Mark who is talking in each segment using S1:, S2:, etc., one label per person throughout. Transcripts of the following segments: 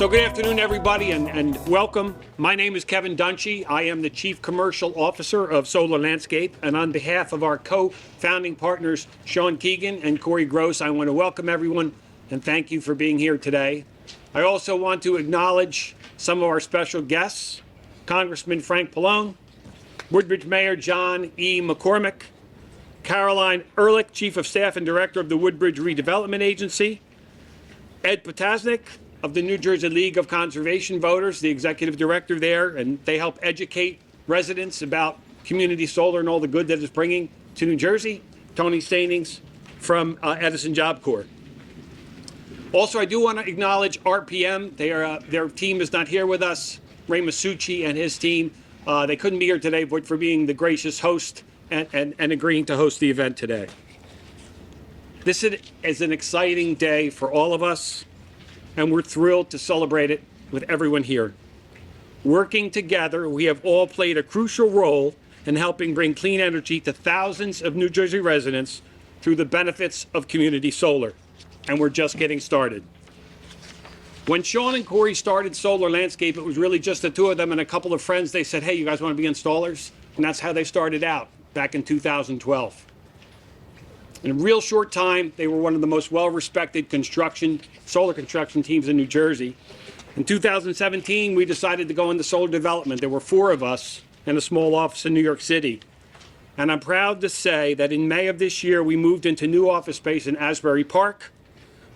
S1: So good afternoon, everybody, and welcome. My name is Kevin Dunshee. I am the Chief Commercial Officer of Solar Landscape, and on behalf of our co-founding partners, Sean Keegan and Corey Gross, I want to welcome everyone and thank you for being here today. I also want to acknowledge some of our special guests, Congressman Frank Pallone, Woodbridge Mayor John E. McCormick, Caroline Ehrlich, Chief of Staff and Director of the Woodbridge Redevelopment Agency, Ed Potasnik of the New Jersey League of Conservation Voters, the executive director there, and they help educate residents about community solar and all the good that it's bringing to New Jersey. Tony Stainings from Edison Job Corps. Also, I do want to acknowledge RPM. Their team is not here with us. Ray Masucci and his team. They couldn't be here today, but for being the gracious host and agreeing to host the event today. This is an exciting day for all of us, and we're thrilled to celebrate it with everyone here. Working together, we have all played a crucial role in helping bring clean energy to thousands of New Jersey residents through the benefits of community solar, and we're just getting started. When Sean and Corey started Solar Landscape, it was really just the two of them and a couple of friends. They said, hey, you guys want to be installers? And that's how they started out back in 2012. In a real short time, they were one of the most well-respected solar construction teams in New Jersey. In 2017, we decided to go into solar development. There were 4 of us in a small office in New York City. And I'm proud to say that in May of this year, we moved into new office space in Asbury Park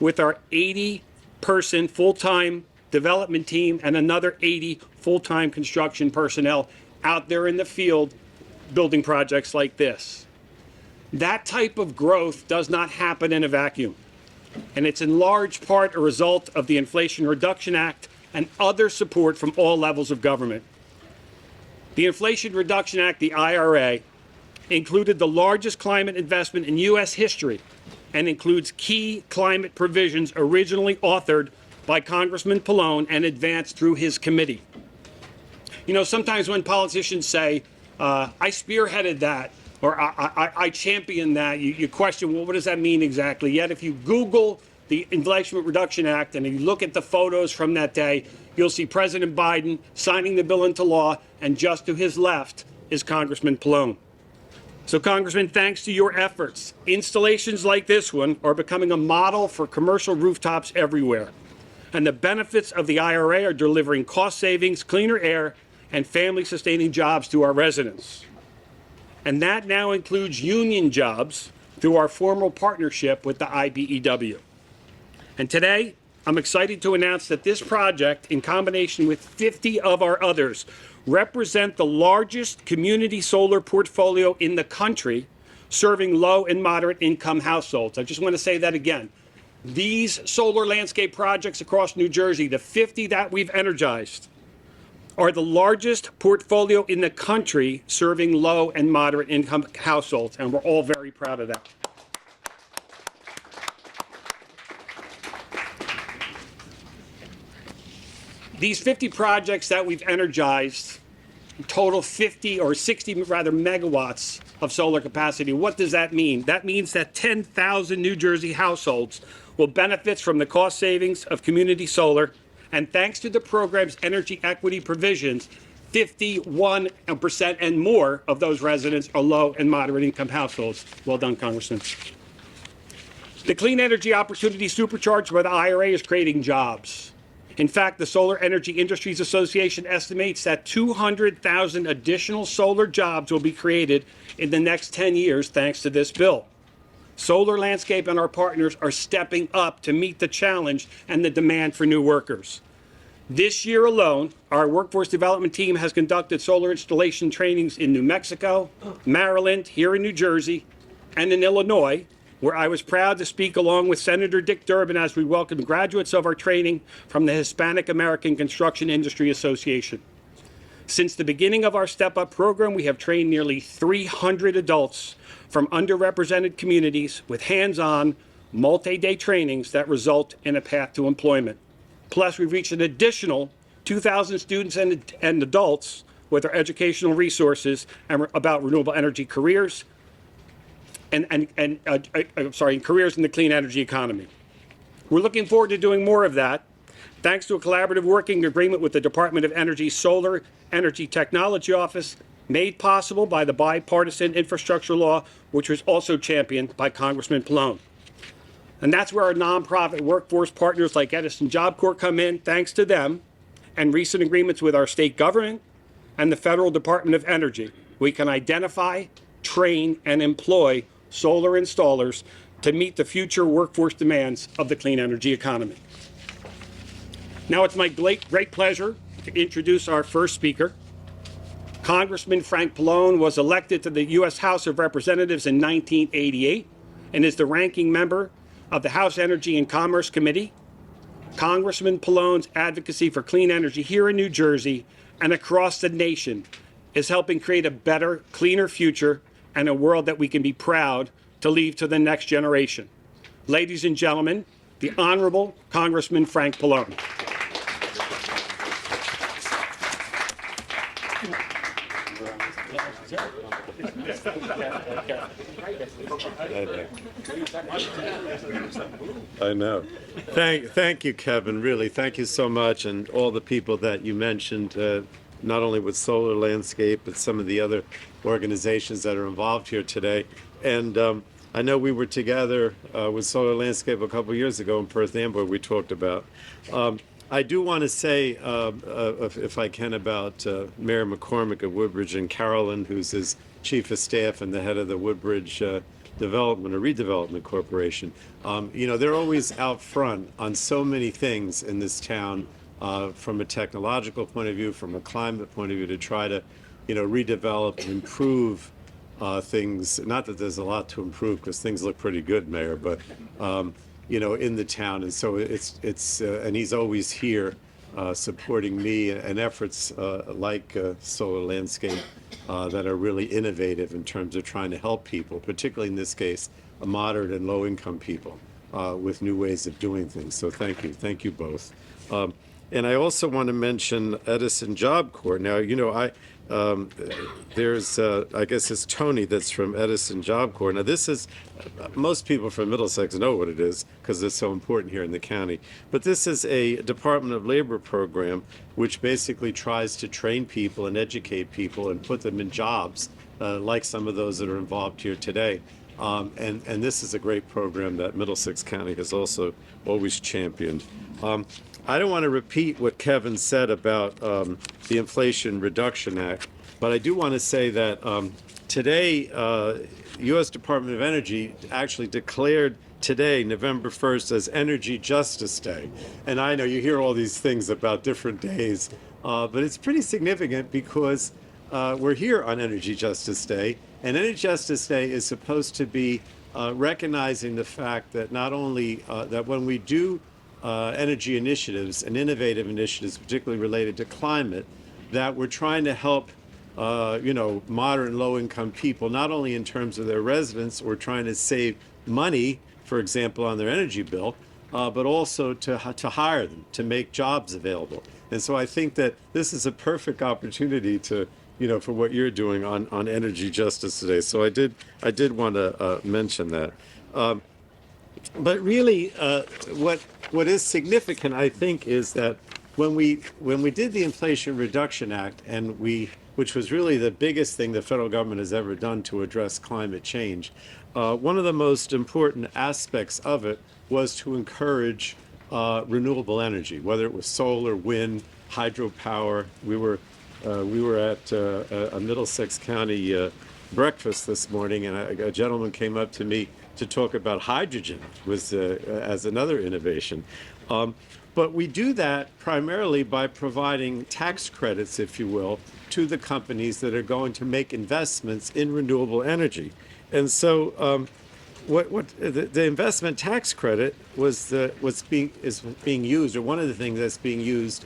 S1: with our 80-person full-time development team and another 80 full-time construction personnel out there in the field building projects like this. That type of growth does not happen in a vacuum, and it's in large part a result of the Inflation Reduction Act and other support from all levels of government. The Inflation Reduction Act, the IRA, included the largest climate investment in U.S. history and includes key climate provisions originally authored by Congressman Pallone and advanced through his committee. You know, sometimes when politicians say, I spearheaded that, or I champion that, you question, well, what does that mean exactly? Yet if you Google the Inflation Reduction Act and you look at the photos from that day, you'll see President Biden signing the bill into law, and just to his left is Congressman Pallone. So, Congressman, thanks to your efforts, installations like this one are becoming a model for commercial rooftops everywhere. And the benefits of the IRA are delivering cost savings, cleaner air, and family-sustaining jobs to our residents. And that now includes union jobs through our formal partnership with the IBEW. And today, I'm excited to announce that this project, in combination with 50 of our others, represent the largest community solar portfolio in the country, serving low and moderate income households. I just want to say that again. These solar landscape projects across New Jersey, the 50 that we've energized, are the largest portfolio in the country serving low and moderate income households, and we're all very proud of that. These 50 projects that we've energized total 50 or 60 rather megawatts of solar capacity. What does that mean? That means that 10,000 New Jersey households will benefit from the cost savings of community solar. And thanks to the program's energy equity provisions, 51% and more of those residents are low and moderate income households. Well done, Congressman. The clean energy opportunity supercharged by the IRA is creating jobs. In fact, the Solar Energy Industries Association estimates that 200,000 additional solar jobs will be created in the next 10 years thanks to this bill. Solar Landscape and our partners are stepping up to meet the challenge and the demand for new workers. This year alone, our workforce development team has conducted solar installation trainings in New Mexico, Maryland, here in New Jersey, and in Illinois, where I was proud to speak along with Senator Dick Durbin as we welcomed graduates of our training from the Hispanic American Construction Industry Association. Since the beginning of our Step Up program, we have trained nearly 300 adults from underrepresented communities with hands-on, multi-day trainings that result in a path to employment. Plus, we've reached an additional 2,000 students and adults with our educational resources about renewable energy careers and careers in the clean energy economy. We're looking forward to doing more of that. Thanks to a collaborative working agreement with the Department of Energy's Solar Energy Technology Office, made possible by the bipartisan infrastructure law, which was also championed by Congressman Pallone. And that's where our nonprofit workforce partners like Edison Job Corps come in. Thanks to them and recent agreements with our state government and the Federal Department of Energy, we can identify, train, and employ solar installers to meet the future workforce demands of the clean energy economy. Now it's my great pleasure to introduce our first speaker. Congressman Frank Pallone was elected to the U.S. House of Representatives in 1988 and is the ranking member of the House Energy and Commerce Committee. Congressman Pallone's advocacy for clean energy here in New Jersey and across the nation is helping create a better, cleaner future and a world that we can be proud to leave to the next generation. Ladies and gentlemen, the Honorable Congressman Frank Pallone.
S2: I know. Thank you, Kevin. Really, thank you so much, and all the people that you mentioned, not only with Solar Landscape, but some of the other organizations that are involved here today. And I know we were together with Solar Landscape a couple years ago in Perth Amboy. We talked about. I do want to say, if I can, about Mayor McCormick of Woodbridge and Carolyn, who's his chief of staff and the head of the Woodbridge Development or Redevelopment Corporation. You know, they're always out front on so many things in this town, from a technological point of view, from a climate point of view, to try to, you know, redevelop and improve things. Not that there's a lot to improve, because things look pretty good, Mayor, but you know, in the town. And so it's and he's always here supporting me and efforts like Solar Landscape that are really innovative in terms of trying to help people, particularly in this case, moderate and low-income people, with new ways of doing things. So thank you both. And I also want to mention Edison Job Corps. Now, you know, there's, I guess it's Tony that's from Edison Job Corps. Now, this is, most people from Middlesex know what it is because it's so important here in the county. But this is a Department of Labor program which basically tries to train people and educate people and put them in jobs like some of those that are involved here today. And this is a great program that Middlesex County has also always championed. I don't want to repeat what Kevin said about the Inflation Reduction Act, but I do want to say that today, U.S. Department of Energy actually declared today, November 1st, as Energy Justice Day. And I know you hear all these things about different days, but it's pretty significant because we're here on Energy Justice Day, and Energy Justice Day is supposed to be recognizing the fact that not only that when we do energy initiatives and innovative initiatives, particularly related to climate, that we're trying to help, you know, moderate and low-income people, not only in terms of their residence or trying to save money, for example, on their energy bill, but also to hire them, to make jobs available. And so I think that this is a perfect opportunity to, you know, for what you're doing on energy justice today. So I did want to mention that. But really, what is significant, I think, is that when we did the Inflation Reduction Act, and which was really the biggest thing the federal government has ever done to address climate change, one of the most important aspects of it was to encourage renewable energy, whether it was solar, wind, hydropower. We were at a Middlesex County breakfast this morning, and a gentleman came up to me to talk about hydrogen as another innovation. But we do that primarily by providing tax credits, if you will, to the companies that are going to make investments in renewable energy. And so the investment tax credit is being used, or one of the things that's being used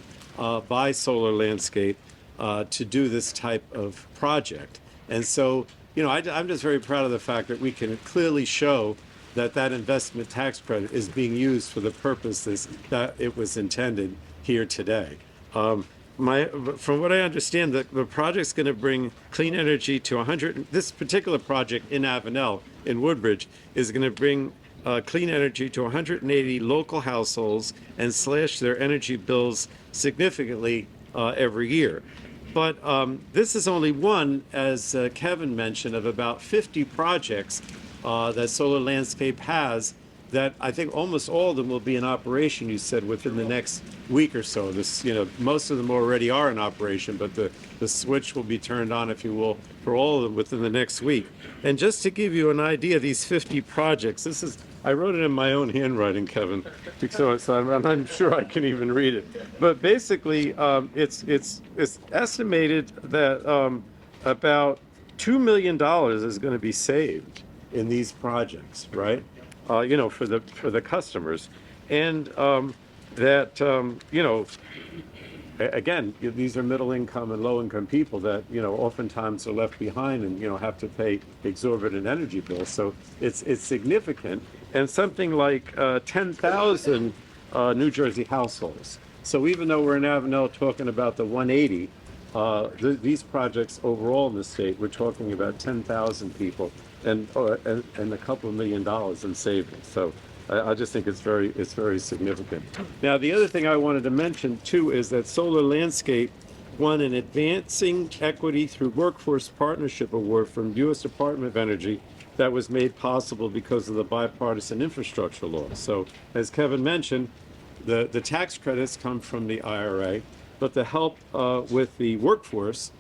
S2: by Solar Landscape to do this type of project. And so, you know, I'm just very proud of the fact that we can clearly show that investment tax credit is being used for the purposes that it was intended here today. From what I understand, the project's going to bring clean energy to this particular project in Avenel, in Woodbridge, is going to bring clean energy to 180 local households and slash their energy bills significantly every year. But this is only one, as Kevin mentioned, of about 50 projects that Solar Landscape has that I think almost all of them will be in operation, you said, within the next week or so. Most of them already are in operation, but the switch will be turned on, if you will, for all of them within the next week. And just to give you an idea, these 50 projects, I wrote it in my own handwriting, Kevin, so I'm sure I can even read it. But basically, it's estimated that about $2 million is going to be saved in these projects, right? For the customers, and again, these are middle income and low income people that oftentimes are left behind and have to pay exorbitant energy bills. So it's significant, and something like 10,000 New Jersey households. So even though we're in Avenel talking about the 180, these projects overall in the state, we're talking about 10,000 people and a couple of $1 million in savings. So I just think it's very significant. Now, the other thing I wanted to mention too is that Solar Landscape won an Advancing Equity Through Workforce Partnership Award from U.S. Department of Energy that was made possible because of the bipartisan infrastructure law. So, as Kevin mentioned, the tax credits come from the IRA, but the help with the workforce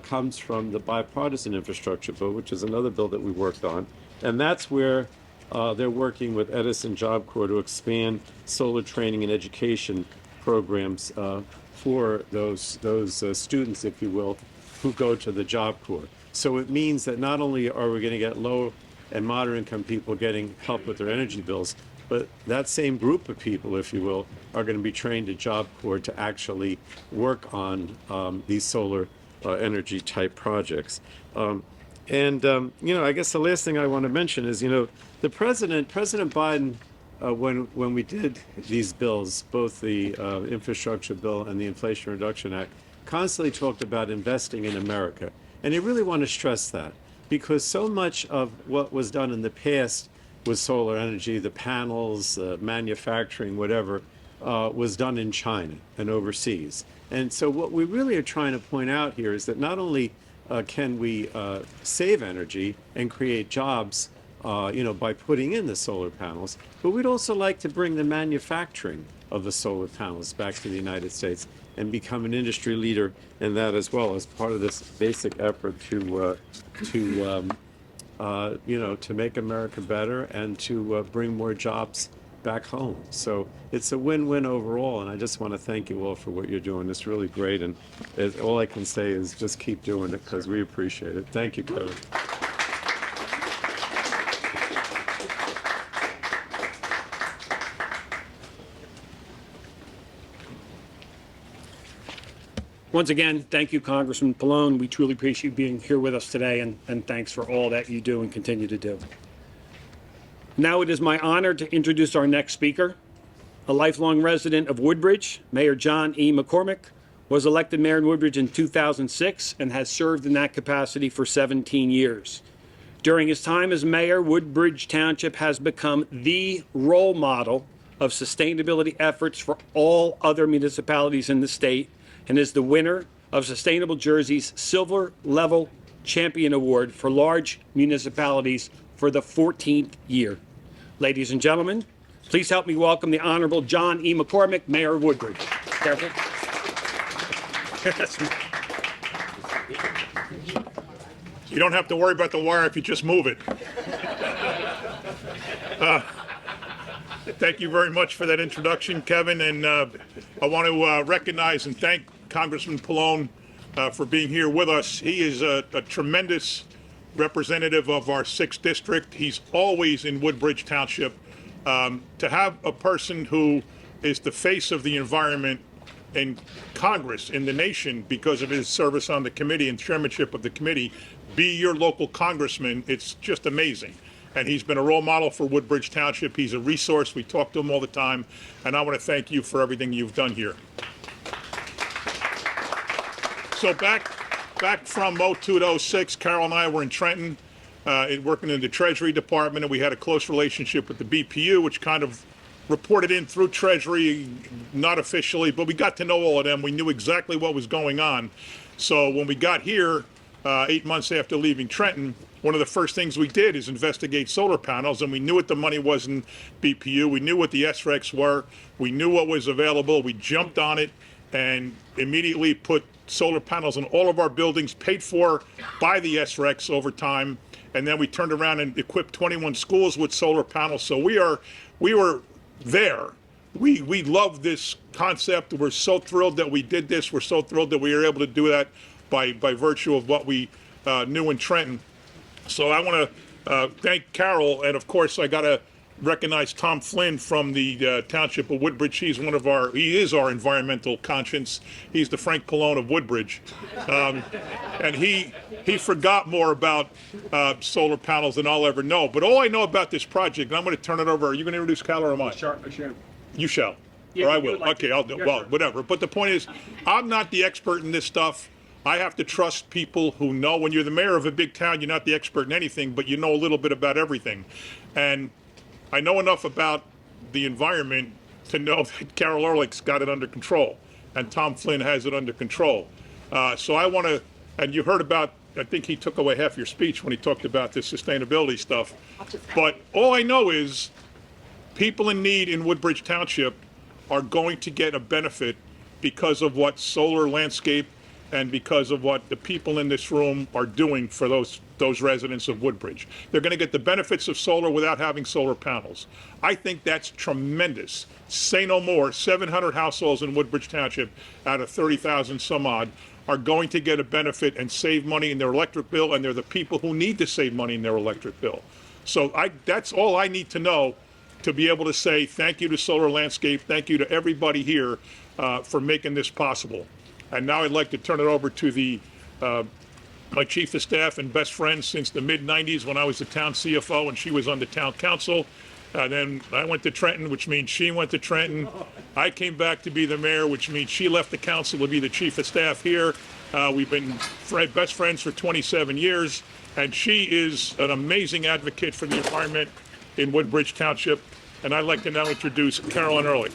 S2: comes from the bipartisan infrastructure bill, which is another bill that we worked on. And that's where they're working with Edison Job Corps to expand solar training and education programs for those students, if you will, who go to the Job Corps. So it means that not only are we going to get low and moderate income people getting help with their energy bills, but that same group of people, if you will, are going to be trained at Job Corps to actually work on these solar energy type projects. I guess the last thing I want to mention is, President Biden, when we did these bills, both the infrastructure bill and the Inflation Reduction Act, constantly talked about investing in America. And I really want to stress that, because so much of what was done in the past with solar energy, the panels, manufacturing, whatever, was done in China and overseas. And so what we really are trying to point out here is that not only can we save energy and create jobs, by putting in the solar panels, but we'd also like to bring the manufacturing of the solar panels back to the United States and become an industry leader in that as well, as part of this basic effort to make America better and to bring more jobs back home. So it's a win-win overall, and I just want to thank you all for what you're doing. It's really great, and all I can say is just keep doing it, because we appreciate it. Thank you, Kevin.
S1: Once again, thank you, Congressman Pallone. We truly appreciate you being here with us today, and thanks for all that you do and continue to do. Now it is my honor to introduce our next speaker. A lifelong resident of Woodbridge, Mayor John E. McCormick was elected mayor in Woodbridge in 2006 and has served in that capacity for 17 years. During his time as mayor, Woodbridge Township has become the role model of sustainability efforts for all other municipalities in the state, and is the winner of Sustainable Jersey's Silver Level Champion Award for large municipalities for the 14th year. Ladies and gentlemen, please help me welcome the Honorable John E. McCormick, Mayor of Woodbridge. Careful.
S3: You don't have to worry about the wire if you just move it. Thank you very much for that introduction, Kevin, and I want to recognize and thank Congressman Pallone for being here with us. He is a tremendous representative of our 6th district. He's always in Woodbridge Township. To have a person who is the face of the environment in Congress, in the nation, because of his service on the committee and chairmanship of the committee, be your local congressman, it's just amazing. And he's been a role model for Woodbridge Township. He's a resource. We talk to him all the time. And I want to thank you for everything you've done here. So back from 02 to 06, Carol and I were in Trenton. working in the Treasury Department, and we had a close relationship with the BPU, which kind of reported in through Treasury, not officially, but we got to know all of them. We knew exactly what was going on. So when we got here, 8 months after leaving Trenton, one of the first things we did is investigate solar panels, and we knew what the money was in BPU. We knew what the SRECs were. We knew what was available. We jumped on it and immediately put solar panels in all of our buildings, paid for by the SRECs over time. And then we turned around and equipped 21 schools with solar panels. So we were there. We love this concept. We're so thrilled that we did this. We're so thrilled that we were able to do that by virtue of what we knew in Trenton. So I want to thank Carol, and of course I got to recognize Tom Flynn from the Township of Woodbridge. He is our environmental conscience. He's the Frank Pallone of Woodbridge, and he forgot more about solar panels than I'll ever know. But all I know about this project, and I'm going to turn it over. Are you going to introduce Cal or am I?
S1: Sure.
S3: You shall.
S1: Yeah,
S3: or I
S1: you
S3: will.
S1: would like
S3: Okay,
S1: to.
S3: I'll do.
S1: Yes,
S3: Well,
S1: sir.
S3: whatever. But the point is, I'm not the expert in this stuff. I have to trust people who know. When you're the mayor of a big town, you're not the expert in anything, but you know a little bit about everything. And I know enough about the environment to know that Carol Ehrlich's got it under control, and Tom Flynn has it under control. So I want to, and you heard about, I think he took away half your speech when he talked about this sustainability stuff. But all I know is people in need in Woodbridge Township are going to get a benefit because of what Solar Landscape and because of what the people in this room are doing for those residents of Woodbridge. They're going to get the benefits of solar without having solar panels. I think that's tremendous. Say no more. 700 households in Woodbridge Township out of 30,000 some odd are going to get a benefit and save money in their electric bill, and they're the people who need to save money in their electric bill. So that's all I need to know to be able to say thank you to Solar Landscape, thank you to everybody here for making this possible. And now I'd like to turn it over to my chief of staff and best friend since the mid-'90s when I was the town CFO and she was on the town council. Then I went to Trenton, which means she went to Trenton. I came back to be the mayor, which means she left the council to be the chief of staff here. We've been best friends for 27 years, and she is an amazing advocate for the environment in Woodbridge Township. And I'd like to now introduce Carolyn Ehrlich.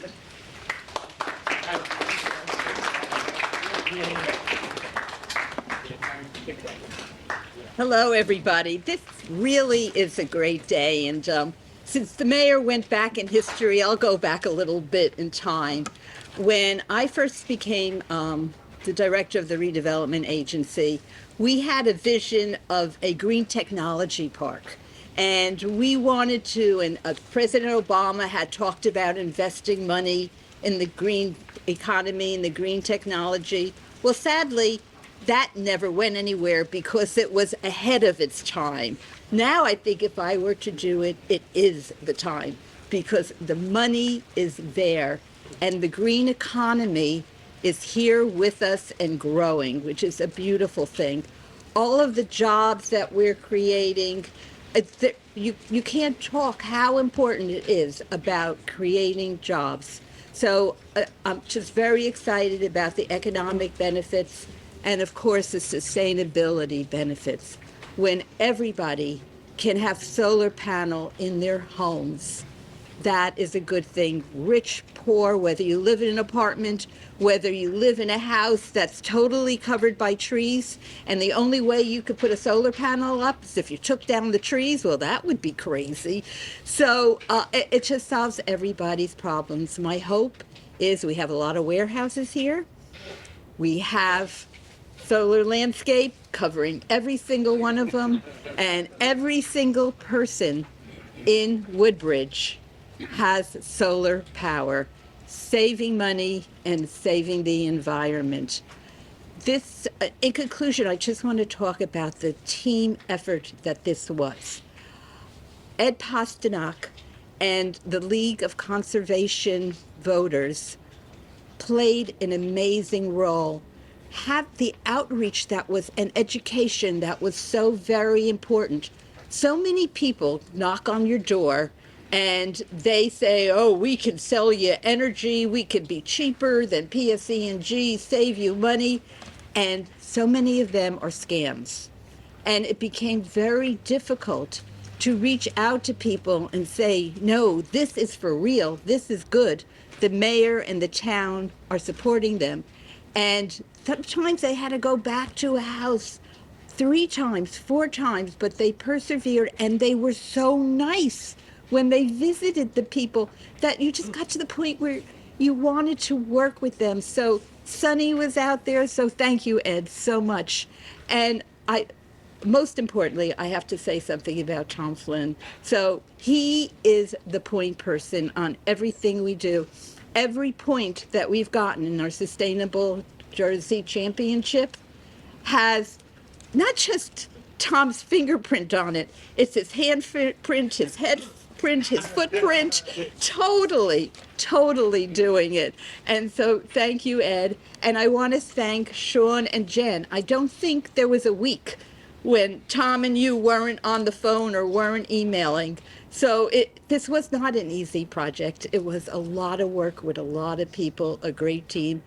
S4: Hello, everybody. This really is a great day, and since the mayor went back in history, I'll go back a little bit in time. When I first became the director of the redevelopment agency, we had a vision of a green technology park. And we wanted to, and President Obama had talked about investing money in the green economy and the green technology. Well, sadly, that never went anywhere because it was ahead of its time. Now I think if I were to do it, it is the time because the money is there and the green economy is here with us and growing, which is a beautiful thing. All of the jobs that we're creating, you can't talk how important it is about creating jobs. So I'm just very excited about the economic benefits and of course the sustainability benefits. When everybody can have solar panel in their homes, that is a good thing. Rich, poor, whether you live in an apartment, whether you live in a house that's totally covered by trees, and the only way you could put a solar panel up is if you took down the trees, well, that would be crazy. So it just solves everybody's problems. My hope is we have a lot of warehouses here. We have Solar Landscape covering every single one of them, and every single person in Woodbridge has solar power, saving money and saving the environment. This, in conclusion, I just want to talk about the team effort that this was. Ed Pasternak and the League of Conservation Voters played an amazing role. Had the outreach that was, and education that was so very important. So many people knock on your door and they say, oh, we can sell you energy, we can be cheaper than PSE&G, save you money. And so many of them are scams. And it became very difficult to reach out to people and say, no, this is for real, this is good. The mayor and the town are supporting them. And sometimes they had to go back to a house 3 times, 4 times, but they persevered, and they were so nice when they visited the people that you just got to the point where you wanted to work with them. So Sonny was out there, so thank you, Ed, so much. And most importantly, I have to say something about Tom Flynn. So he is the point person on everything we do. Every point that we've gotten in our Sustainable Jersey Championship has not just Tom's fingerprint on it, it's his handprint, his head print, his footprint, totally doing it. And so thank you, Ed. And I want to thank Sean and Jen. I don't think there was a week when Tom and you weren't on the phone or weren't emailing. So this was not an easy project. It was a lot of work with a lot of people, a great team.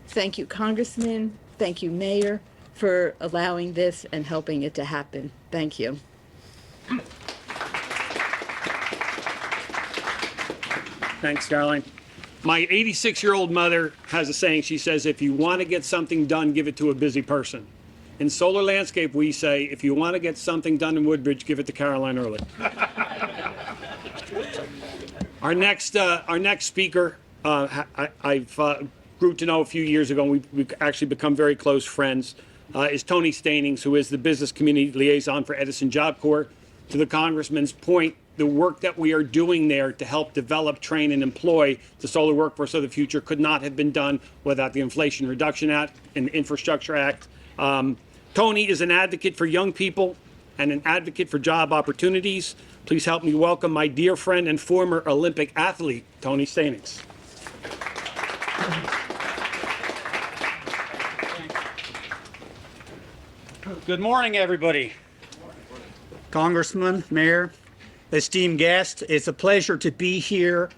S4: Thank you, Congressman. Thank you, Mayor, for allowing this and helping it to happen. Thank you.
S1: Thanks, Caroline. My 86-year-old mother has a saying. She says, if you want to get something done, give it to a busy person. In Solar Landscape, we say, if you want to get something done in Woodbridge, give it to Caroline Early. Our next speaker, I've grew to know a few years ago, and we've actually become very close friends, is Tony Stanings, who is the Business Community Liaison for Edison Job Corps. To the Congressman's point, the work that we are doing there to help develop, train, and employ the solar workforce of the future could not have been done without the Inflation Reduction Act and the Infrastructure Act. Tony is an advocate for young people and an advocate for job opportunities. Please help me welcome my dear friend and former Olympic athlete, Tony Stanings.
S5: Good morning, everybody. Congressman, Mayor, esteemed guests, it's a pleasure to be here.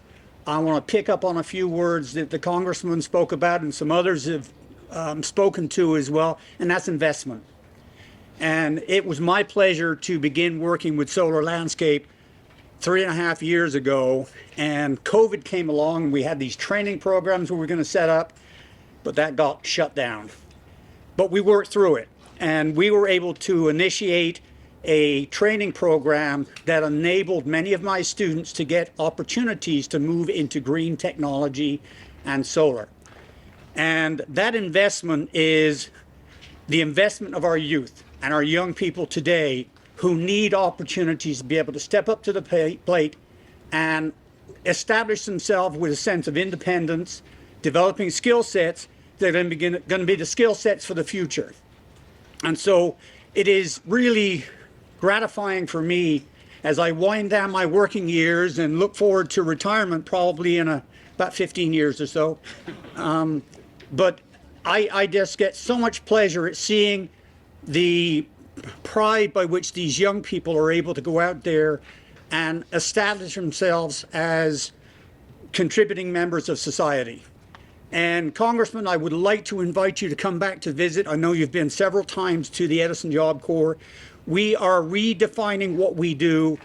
S5: I want to pick up on a few words that the Congressman spoke about and some others have spoken to as well, and that's investment. And it was my pleasure to begin working with Solar Landscape 3.5 years ago, and COVID came along, and we had these training programs we were going to set up, but that got shut down. But we worked through it, and we were able to initiate a training program that enabled many of my students to get opportunities to move into green technology and solar. And that investment is the investment of our youth and our young people today who need opportunities to be able to step up to the plate and establish themselves with a sense of independence, developing skill sets that are going to be the skill sets for the future. And so it is really gratifying for me as I wind down my working years and look forward to retirement probably in about 15 years or so. But I just get so much pleasure at seeing the pride by which these young people are able to go out there and establish themselves as contributing members of society. And Congressman, I would like to invite you to come back to visit. I know you've been several times to the Edison Job Corps. We are redefining what we do,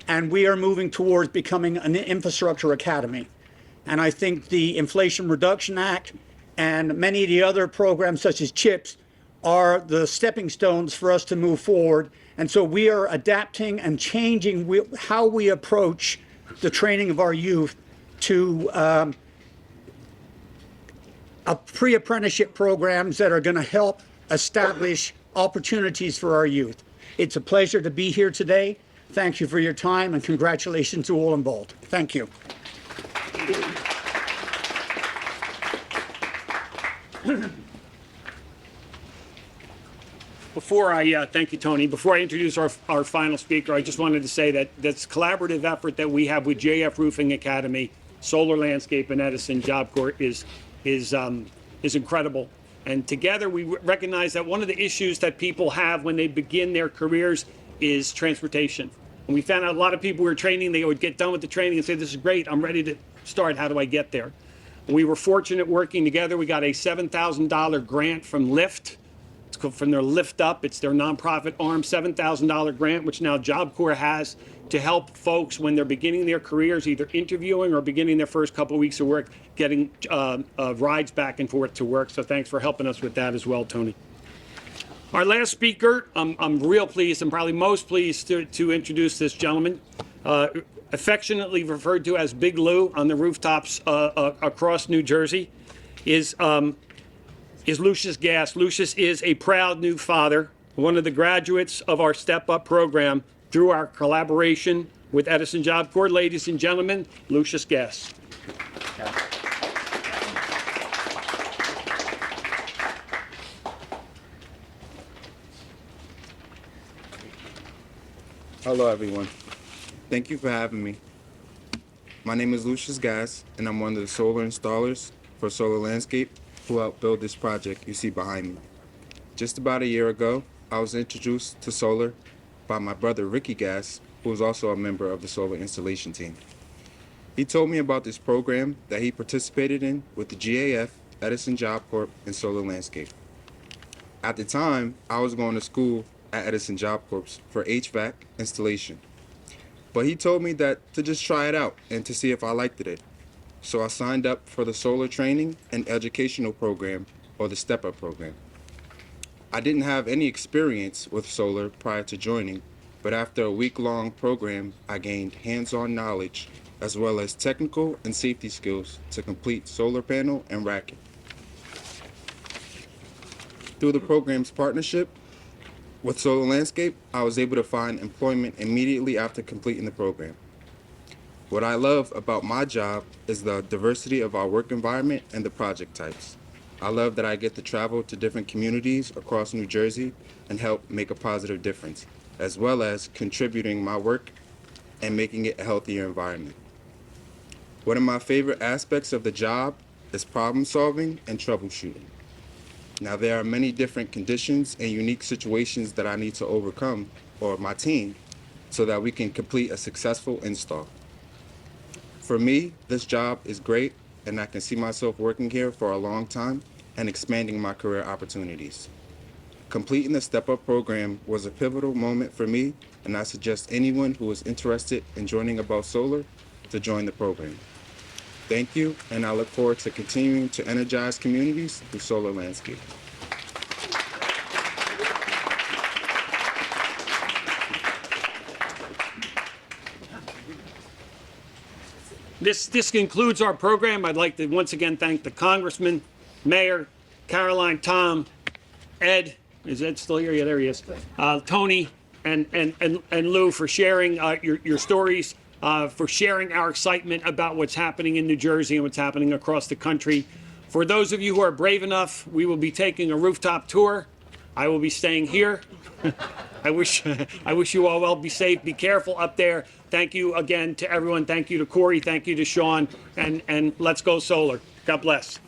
S5: and we are moving towards becoming an infrastructure academy. And I think the Inflation Reduction Act and many of the other programs such as CHIPS are the stepping stones for us to move forward. And so we are adapting and changing how we approach the training of our youth to pre-apprenticeship programs that are going to help establish opportunities for our youth. It's a pleasure to be here today. Thank you for your time, and congratulations to all involved. Thank you.
S1: Before I thank you, Tony. Before I introduce our final speaker, I just wanted to say that this collaborative effort that we have with JF Roofing Academy, Solar Landscape, and Edison Job Corps is incredible. And together we recognize that one of the issues that people have when they begin their careers is transportation. And we found out a lot of people who were training, they would get done with the training and say, this is great, I'm ready to start, how do I get there? We were fortunate working together. We got a $7,000 grant from Lyft. It's from their Lift Up. It's their nonprofit arm, $7,000 grant, which now Job Corps has to help folks when they're beginning their careers, either interviewing or beginning their first couple of weeks of work, getting rides back and forth to work. So thanks for helping us with that as well, Tony. Our last speaker, I'm real pleased, I'm probably most pleased to introduce this gentleman, affectionately referred to as Big Lou on the rooftops across New Jersey, is Lucius Gass. Lucius is a proud new father, one of the graduates of our Step Up program through our collaboration with Edison Job Corps. Ladies and gentlemen, Lucius Gass.
S6: Hello, everyone. Thank you for having me. My name is Lucius Gass, and I'm one of the solar installers for Solar Landscape, who helped build this project you see behind me. Just about a year ago, I was introduced to solar by my brother Ricky Gass, who is also a member of the solar installation team. He told me about this program that he participated in with the GAF, Edison Job Corps, and Solar Landscape. At the time, I was going to school at Edison Job Corps for HVAC installation. But he told me that to just try it out and to see if I liked it. So I signed up for the solar training and educational program, or the Step Up program. I didn't have any experience with solar prior to joining, but after a week-long program, I gained hands-on knowledge as well as technical and safety skills to complete solar panel and racking. Through the program's partnership with Solar Landscape, I was able to find employment immediately after completing the program. What I love about my job is the diversity of our work environment and the project types. I love that I get to travel to different communities across New Jersey and help make a positive difference, as well as contributing my work and making it a healthier environment. One of my favorite aspects of the job is problem solving and troubleshooting. Now, there are many different conditions and unique situations that I need to overcome, or my team, so that we can complete a successful install. For me, this job is great, and I can see myself working here for a long time and expanding my career opportunities. Completing the Step Up program was a pivotal moment for me, and I suggest anyone who is interested in joining About Solar to join the program. Thank you, and I look forward to continuing to energize communities through Solar Landscape.
S1: This concludes our program. I'd like to once again thank the Congressman, Mayor, Caroline, Tom, Ed. Is Ed still here? Yeah, there he is. Tony and Lou for sharing your stories, for sharing our excitement about what's happening in New Jersey and what's happening across the country. For those of you who are brave enough, we will be taking a rooftop tour. I will be staying here. I wish you all well. Be safe. Be careful up there. Thank you again to everyone. Thank you to Corey. Thank you to Sean. And let's go solar. God bless.